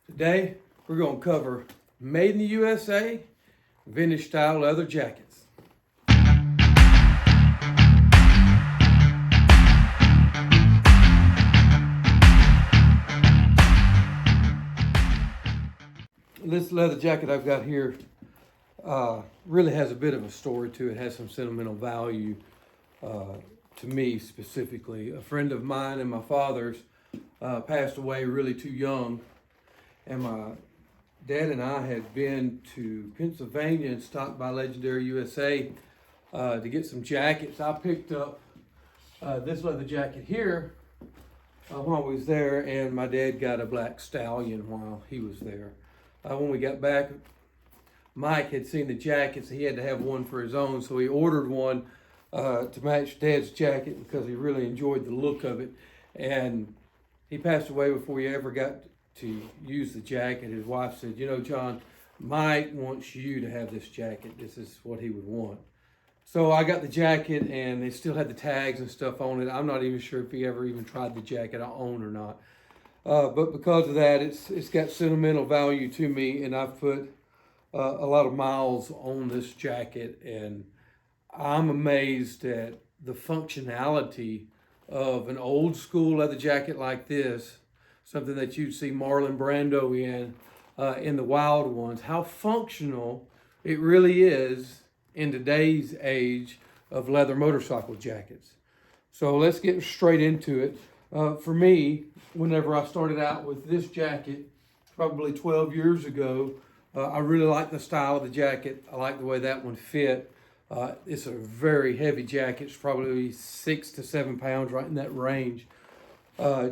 Today, we're going to cover made in the USA, vintage style leather jackets. This leather jacket I've got here really has a bit of a story to it. It has some sentimental value to me specifically. A friend of mine and my father's passed away really too young, and my dad and I had been to Pennsylvania and stopped by Legendary USA to get some jackets. I picked up this leather jacket here while I was there, and my dad got a black stallion while he was there. When we got back, Mike had seen the jackets. He had to have one for his own, so he ordered one to match Dad's jacket because he really enjoyed the look of it. And he passed away before he ever got to use the jacket. His wife said, "You know, John, Mike wants you to have this jacket. This is what he would want." So I got the jacket, and they still had the tags and stuff on it. I'm not even sure if he ever even tried the jacket I own or not. But because of that, it's got sentimental value to me, and I've put a lot of miles on this jacket, and I'm amazed at the functionality of an old school leather jacket like this, something that you'd see Marlon Brando in the Wild Ones, how functional it really is in today's age of leather motorcycle jackets. So let's get straight into it. For me, whenever I started out with this jacket, probably 12 years ago, I really liked the style of the jacket. I like the way that one fit. It's a very heavy jacket. It's probably 6 to 7 pounds, right in that range.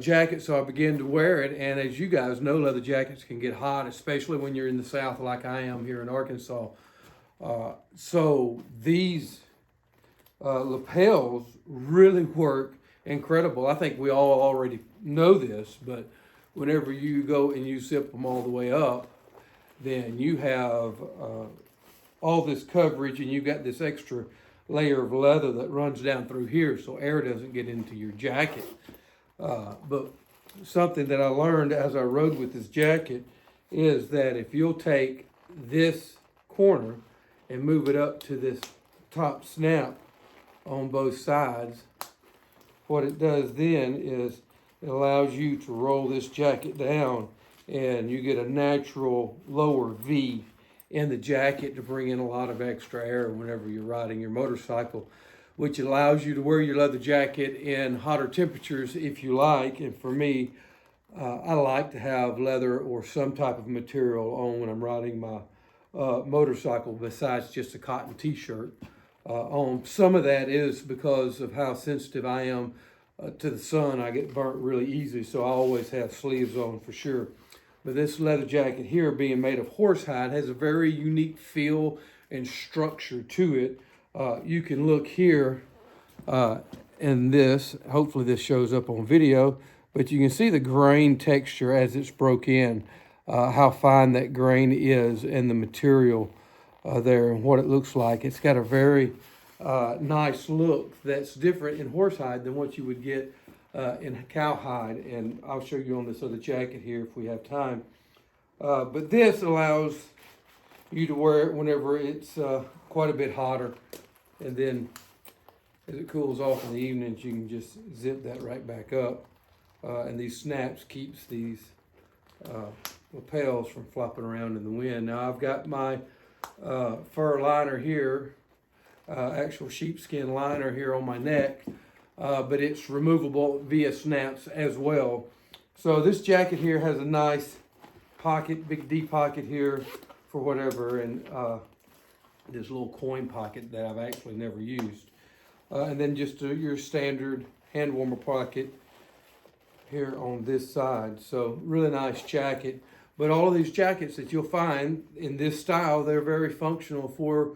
Jacket, so I began to wear it. And as you guys know, leather jackets can get hot, especially when you're in the South like I am here in Arkansas. So these lapels really work incredible. I think we all already know this, but whenever you go and you zip them all the way up, then you have all this coverage, and you've got this extra layer of leather that runs down through here so air doesn't get into your jacket. But something that I learned as I rode with this jacket is that if you'll take this corner and move it up to this top snap on both sides, what it does then is it allows you to roll this jacket down, and you get a natural lower V in the jacket to bring in a lot of extra air whenever you're riding your motorcycle, which allows you to wear your leather jacket in hotter temperatures if you like. And for me, I like to have leather or some type of material on when I'm riding my motorcycle besides just a cotton t-shirt on. Some of that is because of how sensitive I am to the sun. I get burnt really easy, so I always have sleeves on for sure. But this leather jacket here, being made of horsehide, has a very unique feel and structure to it. You can look here in this, hopefully this shows up on video, but you can see the grain texture as it's broke in, how fine that grain is and the material there and what it looks like. It's got a very nice look that's different in horsehide than what you would get in cowhide, and I'll show you on this other jacket here if we have time. But this allows you to wear it whenever it's quite a bit hotter, and then as it cools off in the evenings, you can just zip that right back up. And these snaps keeps these lapels from flopping around in the wind. Now I've got my fur liner here, actual sheepskin liner here on my neck, but it's removable via snaps as well. So this jacket here has a nice pocket, big deep pocket here for whatever, and this little coin pocket that I've actually never used. And then just your standard hand warmer pocket here on this side. So really nice jacket. But all of these jackets that you'll find in this style, they're very functional for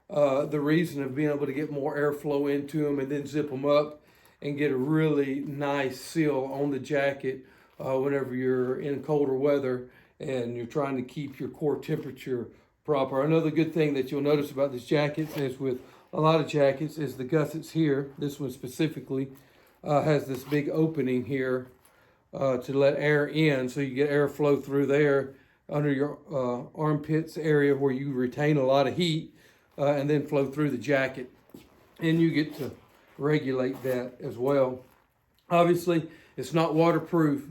the reason of being able to get more airflow into them and then zip them up and get a really nice seal on the jacket whenever you're in colder weather and you're trying to keep your core temperature proper. Another good thing that you'll notice about this jacket, as with a lot of jackets, is the gussets here. This one specifically has this big opening here to let air in, so you get airflow through there under your armpits area where you retain a lot of heat, and then flow through the jacket. And you get to regulate that as well. Obviously, it's not waterproof,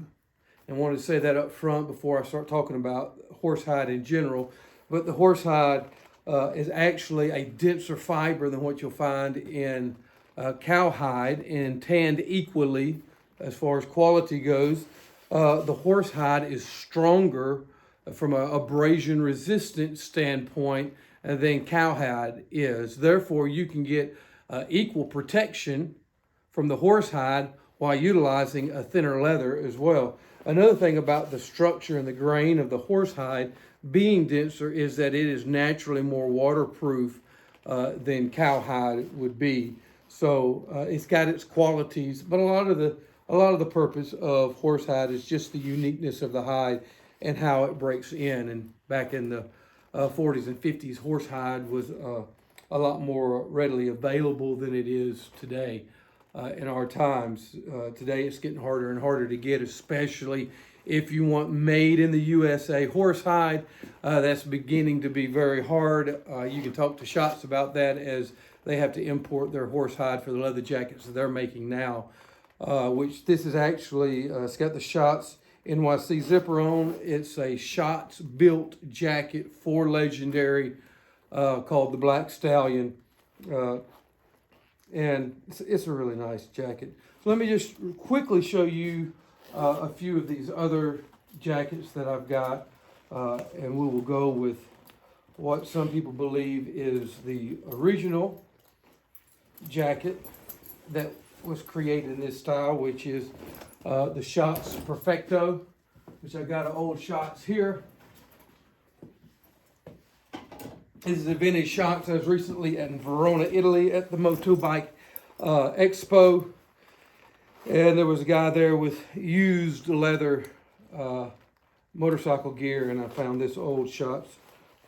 and wanted to say that up front before I start talking about horsehide in general. But the horsehide is actually a denser fiber than what you'll find in cowhide, and tanned equally as far as quality goes. The horsehide is stronger from an abrasion resistant standpoint than cowhide is. Therefore, you can get equal protection from the horsehide while utilizing a thinner leather as well. Another thing about the structure and the grain of the horsehide being denser is that it is naturally more waterproof than cowhide would be. So it's got its qualities, but a lot of the purpose of horsehide is just the uniqueness of the hide and how it breaks in. And back in the 40s and 50s, horsehide was a lot more readily available than it is today. In our times, today it's getting harder and harder to get, especially if you want made in the USA horsehide. That's beginning to be very hard. You can talk to Shots about that, as they have to import their horsehide for the leather jackets that they're making now, which this is actually, it's got the Shots NYC zipper on. It's a Shots built jacket for Legendary called the Black Stallion. And it's a really nice jacket. So let me just quickly show you a few of these other jackets that I've got, and we will go with what some people believe is the original jacket that was created in this style, which is the Shots Perfecto, which I got an old Shots here. This is a vintage Shots. I was recently in Verona, Italy at the Motobike Expo. And there was a guy there with used leather motorcycle gear, and I found this old Shots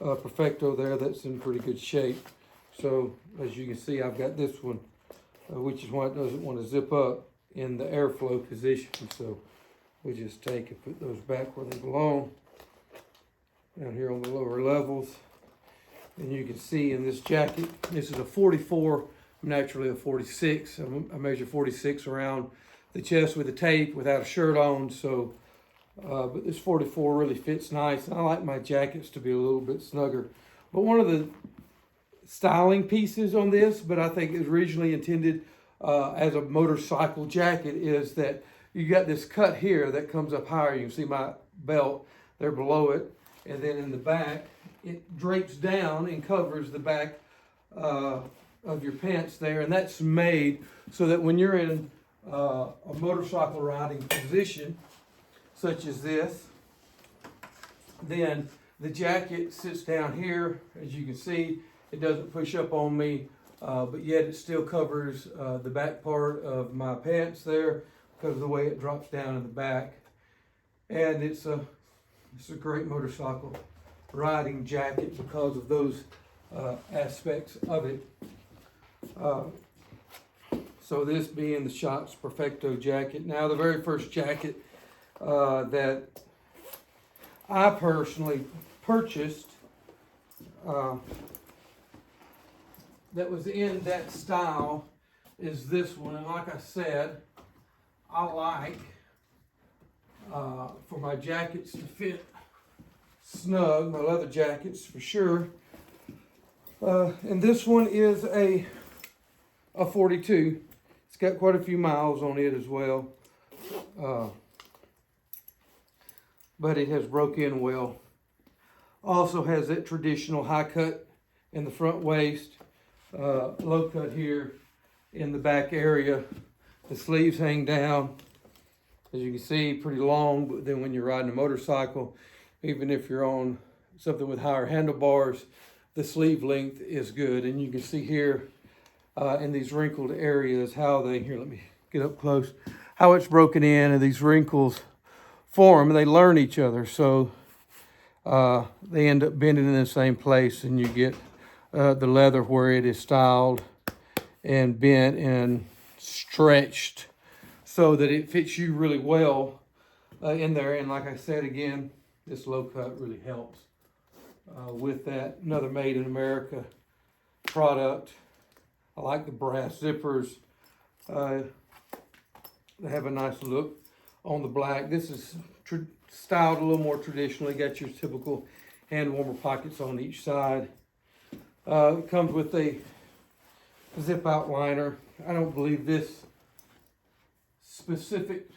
Perfecto there that's in pretty good shape. So as you can see, I've got this one, which is why it doesn't want to zip up in the airflow position. So we just take and put those back where they belong, down here on the lower levels. And you can see in this jacket, this is a 44, I'm naturally a 46. I measure 46 around the chest with the tape without a shirt on. So, but this 44 really fits nice. And I like my jackets to be a little bit snugger. But one of the styling pieces on this, but I think is originally intended as a motorcycle jacket, is that you got this cut here that comes up higher. You can see my belt there below it. And then in the back, it drapes down and covers the back of your pants there. And that's made so that when you're in a motorcycle riding position, such as this, then the jacket sits down here. As you can see, it doesn't push up on me, but yet it still covers the back part of my pants there because of the way it drops down in the back. And it's a great motorcycle riding jacket because of those aspects of it. So this being the Shots Perfecto jacket. Now the very first jacket that I personally purchased that was in that style is this one. And like I said, I like for my jackets to fit snug, my leather jackets for sure. And this one is a 42. It's got quite a few miles on it as well. But it has broke in well. Also has that traditional high cut in the front waist, low cut here in the back area. The sleeves hang down, as you can see, pretty long, but then when you're riding a motorcycle, even if you're on something with higher handlebars, the sleeve length is good. And you can see here in these wrinkled areas how they, here, let me get up close, how it's broken in, and these wrinkles form, and they learn each other. So they end up bending in the same place, and you get the leather where it is styled and bent and stretched so that it fits you really well. in there. And like I said again, this low cut really helps with that. Another made in America product. I like the brass zippers. They have a nice look on the black. This is styled a little more traditionally. Got your typical hand warmer pockets on each side. It comes with a zip out liner. I don't believe this specific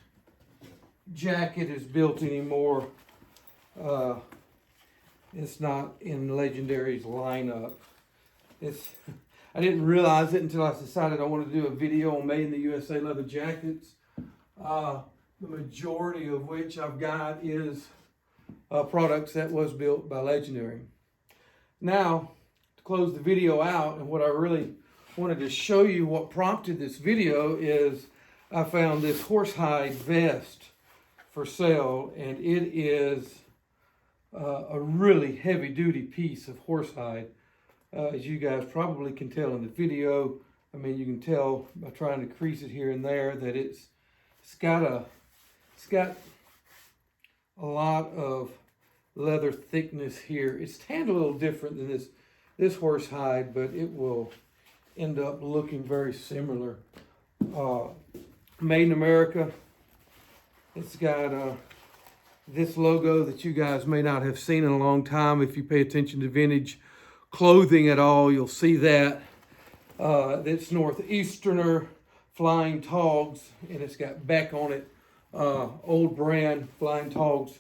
jacket is built anymore. It's not in Legendary's lineup. I didn't realize it until I decided I wanted to do a video on made in the USA leather jackets. The majority of which I've got is products that was built by Legendary. Now, to close the video out, and what I really wanted to show you, what prompted this video is I found this Horsehide Vest for sale, and it is a really heavy duty piece of horsehide. As you guys probably can tell in the video, I mean, you can tell by trying to crease it here and there that it's got a lot of leather thickness here. It's tanned a little different than this horsehide, but it will end up looking very similar. Made in America. It's got this logo that you guys may not have seen in a long time. If you pay attention to vintage clothing at all, you'll see that. It's Northeasterner Flying Togs, and it's got Beck on it. Old brand Flying Togs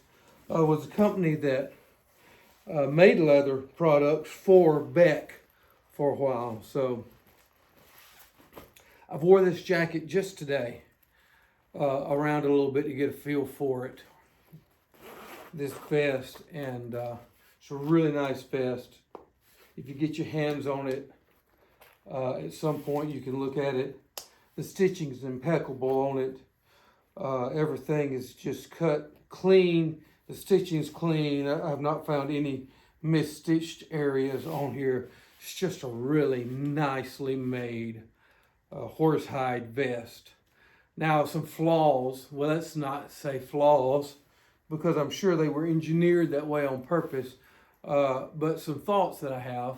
was a company that made leather products for Beck for a while. So I've wore this jacket just today around a little bit to get a feel for it. This vest, and it's a really nice vest. If you get your hands on it at some point, you can look at it. The stitching is impeccable on it. Everything is just cut clean. The stitching is clean. I've not found any misstitched areas on here. It's just a really nicely made horsehide vest. Now, some flaws. Well, let's not say flaws, because I'm sure they were engineered that way on purpose. But some thoughts that I have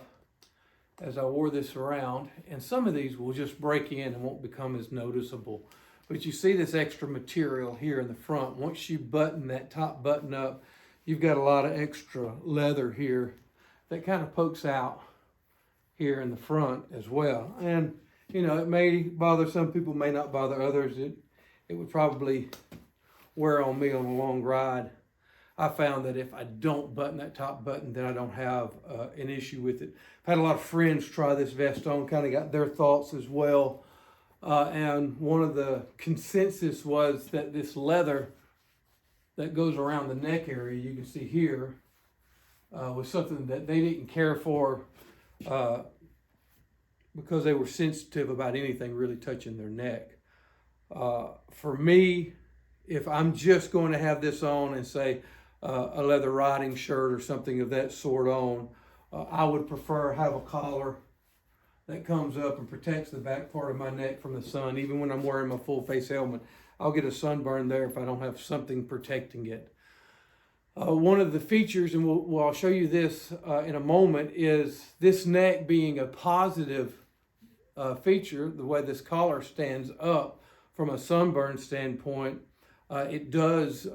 as I wore this around, and some of these will just break in and won't become as noticeable. But you see this extra material here in the front. Once you button that top button up, you've got a lot of extra leather here that kind of pokes out here in the front as well. And, you know, it may bother some people, may not bother others. It would probably wear on me on a long ride. I found that if I don't button that top button, then I don't have an issue with it. I've had a lot of friends try this vest on, kind of got their thoughts as well. And one of the consensus was that this leather that goes around the neck area, you can see here, was something that they didn't care for because they were sensitive about anything really touching their neck. For me, if I'm just going to have this on and say a leather riding shirt or something of that sort on, I would prefer have a collar that comes up and protects the back part of my neck from the sun. Even when I'm wearing my full face helmet, I'll get a sunburn there if I don't have something protecting it. One of the features, and I'll show you this in a moment, is this neck being a positive feature. The way this collar stands up from a sunburn standpoint, it does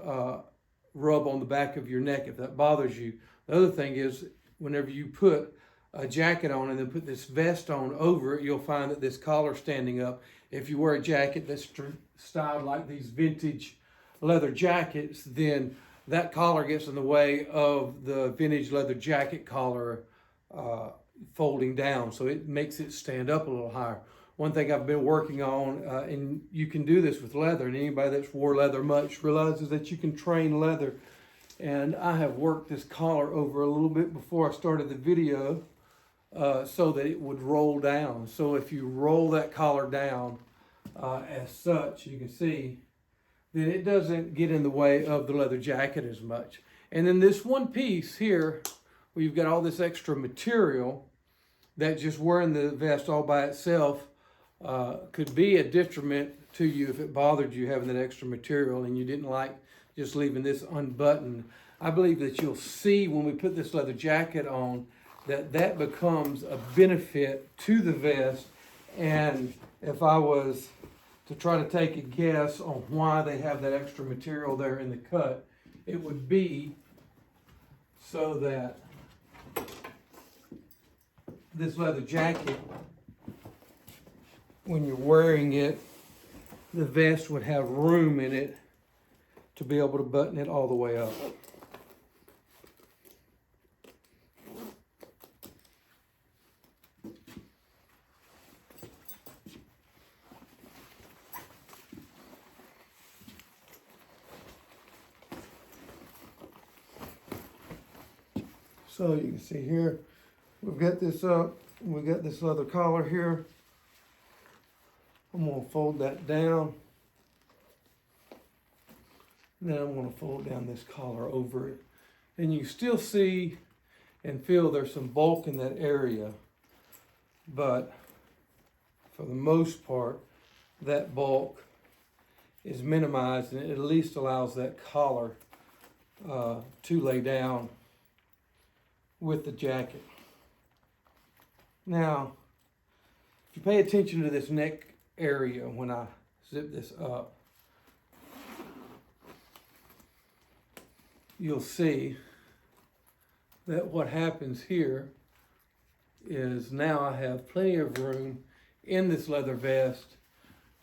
rub on the back of your neck if that bothers you. The other thing is, whenever you put a jacket on and then put this vest on over it, you'll find that this collar standing up. If you wear a jacket that's styled like these vintage leather jackets, then that collar gets in the way of the vintage leather jacket collar folding down, so it makes it stand up a little higher. One thing I've been working on, and you can do this with leather, and anybody that's wore leather much realizes that you can train leather. And I have worked this collar over a little bit before I started the video so that it would roll down. So if you roll that collar down as such, you can see, then it doesn't get in the way of the leather jacket as much. And then this one piece here, where you've got all this extra material, that just wearing the vest all by itself could be a detriment to you if it bothered you having that extra material and you didn't like just leaving this unbuttoned. I believe that you'll see when we put this leather jacket on that that becomes a benefit to the vest. And if I was to try to take a guess on why they have that extra material there in the cut, it would be so that this leather jacket, when you're wearing it, the vest would have room in it to be able to button it all the way up. So you can see here, we've got this up, we got this leather collar here. I'm gonna fold that down. Then I'm gonna fold down this collar over it. And you still see and feel there's some bulk in that area, but for the most part, that bulk is minimized, and it at least allows that collar to lay down with the jacket. Now, if you pay attention to this neck area when I zip this up, you'll see that what happens here is now I have plenty of room in this leather vest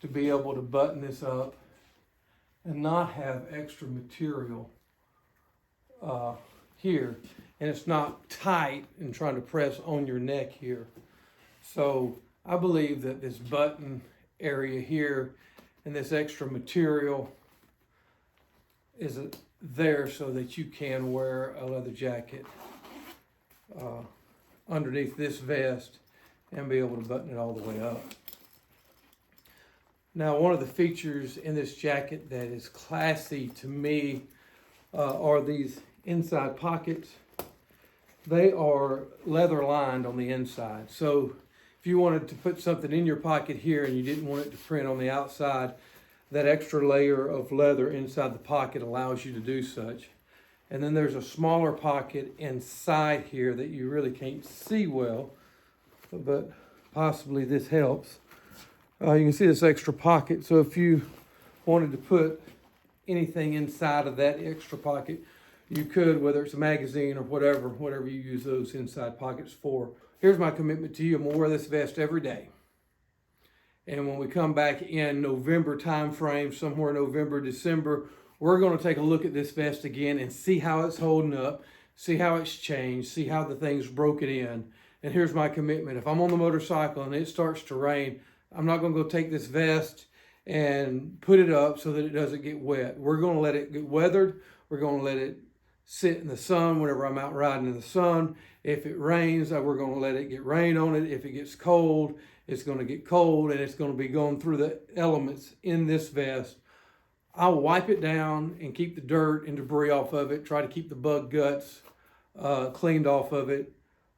to be able to button this up and not have extra material here. And it's not tight and trying to press on your neck here. So I believe that this button area here and this extra material is there so that you can wear a leather jacket underneath this vest and be able to button it all the way up. Now, one of the features in this jacket that is classy to me are these inside pockets. They are leather lined on the inside. So if you wanted to put something in your pocket here and you didn't want it to print on the outside, that extra layer of leather inside the pocket allows you to do such. And then there's a smaller pocket inside here that you really can't see well, but possibly this helps. You can see this extra pocket. So if you wanted to put anything inside of that extra pocket, you could, whether it's a magazine or whatever you use those inside pockets for. Here's my commitment to you. I'm gonna wear this vest every day. And when we come back in November time frame, somewhere November, December, we're gonna take a look at this vest again and see how it's holding up, see how it's changed, see how the thing's broken in. And here's my commitment. If I'm on the motorcycle and it starts to rain, I'm not gonna go take this vest and put it up so that it doesn't get wet. We're gonna let it get weathered. We're gonna let it sit in the sun whenever I'm out riding in the sun. If it rains, we're going to let it get rain on it. If it gets cold, it's going to get cold, and it's going to be going through the elements in this vest. I'll wipe it down and keep the dirt and debris off of it, try to keep the bug guts cleaned off of it.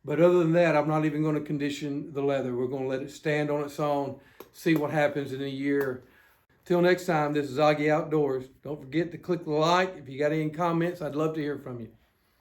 But other than that, I'm not even going to condition the leather. We're going to let it stand on its own, see what happens in a year. Till next time, this is Augie Outdoors. Don't forget to click the like. If you got any comments, I'd love to hear from you.